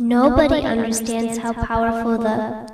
Nobody understands how powerful the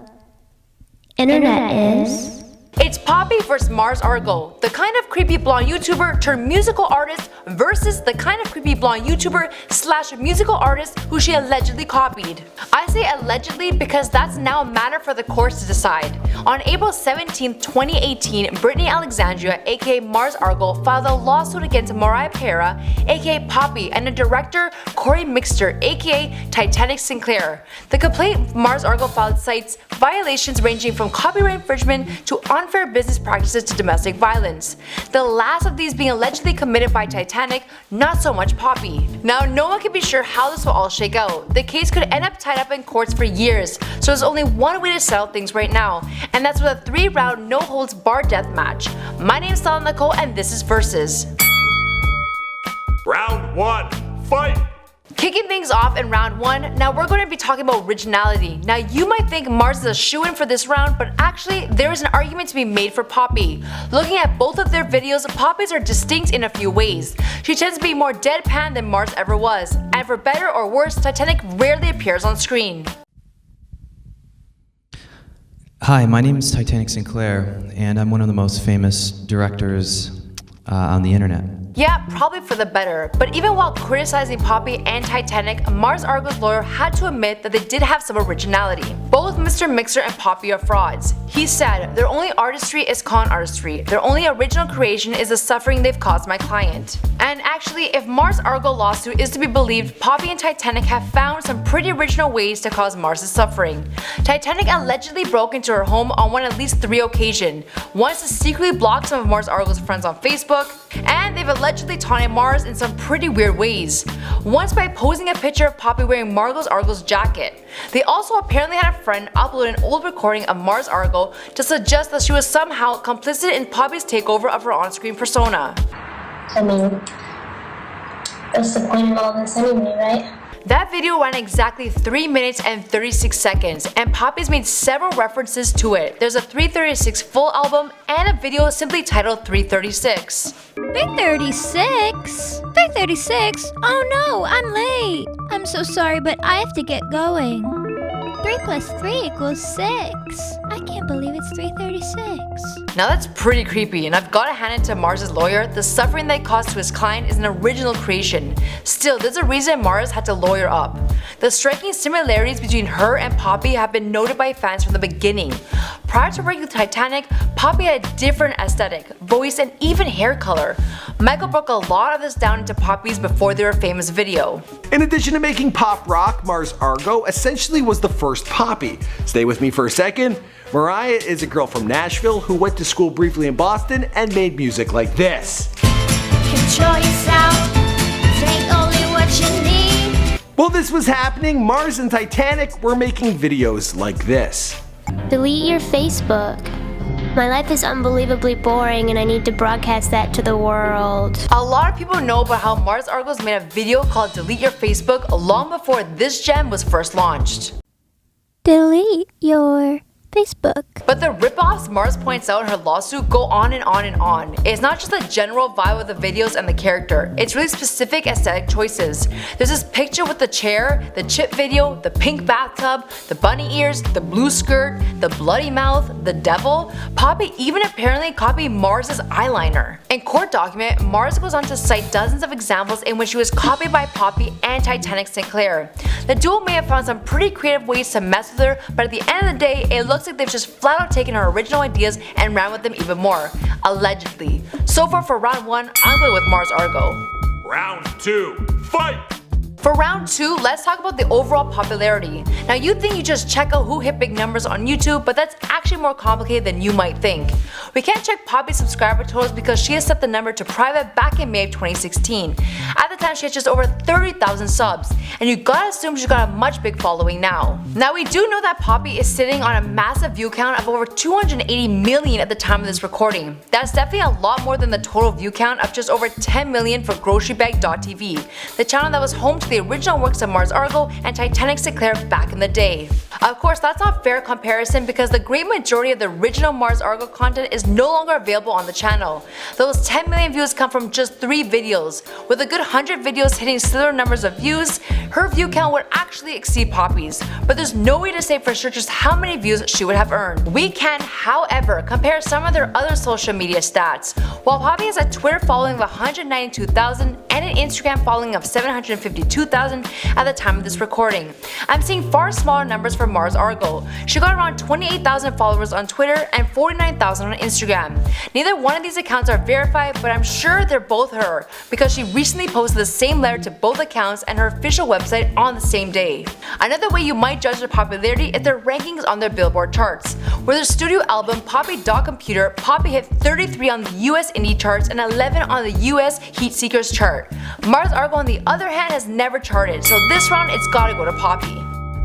internet is. It's Poppy versus Mars Argo, the kind of creepy blonde YouTuber turned musical artist versus the kind of creepy blonde YouTuber slash musical artist who she allegedly copied. I say allegedly because that's now a matter for the courts to decide. On April 17, 2018, Brittany Alexandria, aka Mars Argo, filed a lawsuit against Mariah Pera, aka Poppy, and the director Corey Mixter, aka Titanic Sinclair. The complaint Mars Argo filed cites violations ranging from copyright infringement to unfair business practices to domestic violence. The last of these being allegedly committed by Titanic, not so much Poppy. Now, no one can be sure how this will all shake out. The case could end up tied up in courts for years, so there's only one way to settle things right now, and that's with a 3-round no-holds-barred death match. My name is Stella Nicole, and this is Versus. Round 1, fight! Kicking things off in round 1, now we're going to be talking about originality. Now you might think Mars is a shoo-in for this round, but actually there is an argument to be made for Poppy. Looking at both of their videos, Poppy's are distinct in a few ways. She tends to be more deadpan than Mars ever was, and for better or worse, Titanic rarely appears on screen. Hi, my name is Titanic Sinclair, and I'm one of the most famous directors on the internet. Yeah, probably for the better, but even while criticizing Poppy and Titanic, Mars Argo's lawyer had to admit that they did have some originality. Both Mr. Mixer and Poppy are frauds. He said, their only artistry is con artistry, their only original creation is the suffering they've caused my client. And actually, if Mars Argo lawsuit is to be believed, Poppy and Titanic have found some pretty original ways to cause Mars's suffering. Titanic allegedly broke into her home on at least 3 occasions, once to secretly block some of Mars Argo's friends on Facebook, and they've allegedly taunted Mars in some pretty weird ways. Once by posing a picture of Poppy wearing Mars Argo's jacket. They also apparently had a friend upload an old recording of Mars Argo to suggest that she was somehow complicit in Poppy's takeover of her on-screen persona. I mean, what's the point of all this anyway, right? That video ran exactly 3 minutes and 36 seconds, and Poppy's made several references to it. There's a 336 full album and a video simply titled 336. 336? 336? Oh no, I'm late. I'm so sorry, but I have to get going. 3 plus 3 equals 6. I can't believe it's 336. Now that's pretty creepy, and I've gotta hand it to Mars's lawyer. The suffering they caused to his client is an original creation. Still, there's a reason Mars had to lawyer up. The striking similarities between her and Poppy have been noted by fans from the beginning. Prior to working with Titanic, Poppy had a different aesthetic, voice, and even hair color. Michael broke a lot of this down into Poppy's before their famous video. In addition to making pop rock, Mars Argo essentially was the first Poppy. Stay with me for a second. Mariah is a girl from Nashville who went to school briefly in Boston and made music like this. Control yourself, take only what you need. While this was happening, Mars and Titanic were making videos like this. Delete your Facebook. My life is unbelievably boring and I need to broadcast that to the world. A lot of people know about how Mars Argo's made a video called Delete Your Facebook long before this gem was first launched. Delete your Facebook. But the ripoffs Mars points out in her lawsuit go on and on and on. It's not just the general vibe of the videos and the character, it's really specific aesthetic choices. There's this picture with the chair, the chip video, the pink bathtub, the bunny ears, the blue skirt, the bloody mouth, the devil. Poppy even apparently copied Mars's eyeliner. In court document, Mars goes on to cite dozens of examples in which she was copied by Poppy and Titanic Sinclair. The duo may have found some pretty creative ways to mess with her, but at the end of the day, it looks like they've just flat out taken her original ideas and ran with them even more. Allegedly. So far for round 1, I'm going with Mars Argo. Round 2, fight! For round 2, let's talk about the overall popularity. Now you think you just check out who hit big numbers on YouTube, but that's actually more complicated than you might think. We can't check Poppy's subscriber totals because she has set the number to private back in May of 2016. At the time she had just over 30,000 subs, and you gotta assume she's got a much big following now. Now we do know that Poppy is sitting on a massive view count of over 280 million at the time of this recording. That's definitely a lot more than the total view count of just over 10 million for GroceryBag.tv, the channel that was home to the original works of Mars Argo and Titanic Sinclair back in the day. Of course, that's not fair comparison because the great majority of the original Mars Argo content is no longer available on the channel. Those 10 million views come from just 3 videos. With a good 100 videos hitting similar numbers of views, her view count would actually exceed Poppy's, but there's no way to say for sure just how many views she would have earned. We can, however, compare some of their other social media stats. While Poppy has a Twitter following of 192,000 and an Instagram following of 752,000 at the time of this recording, I'm seeing far smaller numbers for Mars Argo. She got around 28,000 followers on Twitter and 49,000 on Instagram. Neither one of these accounts are verified, but I'm sure they're both her because she recently posted the same letter to both accounts and her official website on the same day. Another way you might judge their popularity is their rankings on their Billboard charts. With their studio album Poppy Computer, Poppy hit 33 on the US indie charts and 11 on the US Heat Seekers chart. Mars Argo on the other hand has never charted, so this round it's gotta go to Poppy.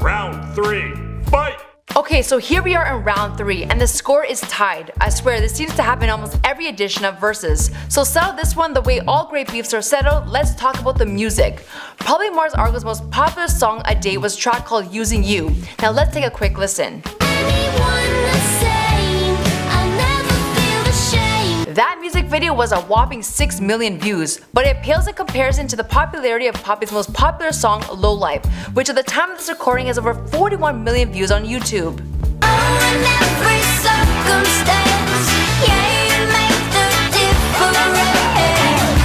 Round 3, fight! Okay, so here we are in round 3 and the score is tied. I swear this seems to happen in almost every edition of Versus. So settle this one the way all great beefs are settled, let's talk about the music. Probably Mars Argo's most popular song a date was a track called Using You. Now let's take a quick listen. That music video was a whopping 6 million views, but it pales in comparison to the popularity of Poppy's most popular song, Low Life, which at the time of this recording has over 41 million views on YouTube.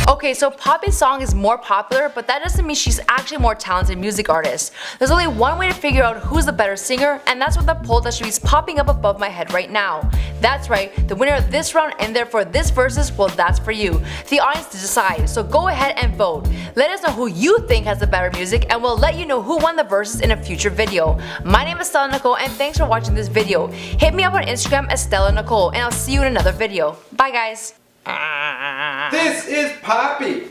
Okay, so Poppy's song is more popular, but that doesn't mean she's actually a more talented music artist. There's only one way to figure out who's the better singer, and that's with the poll that should be popping up above my head right now. That's right, the winner of this round and therefore this Versus, well that's for you, the audience to decide, so go ahead and vote. Let us know who you think has the better music and we'll let you know who won the Versus in a future video. My name is Stella Nicole and thanks for watching this video. Hit me up on Instagram at Stella Nicole and I'll see you in another video. Bye guys! This is Poppy.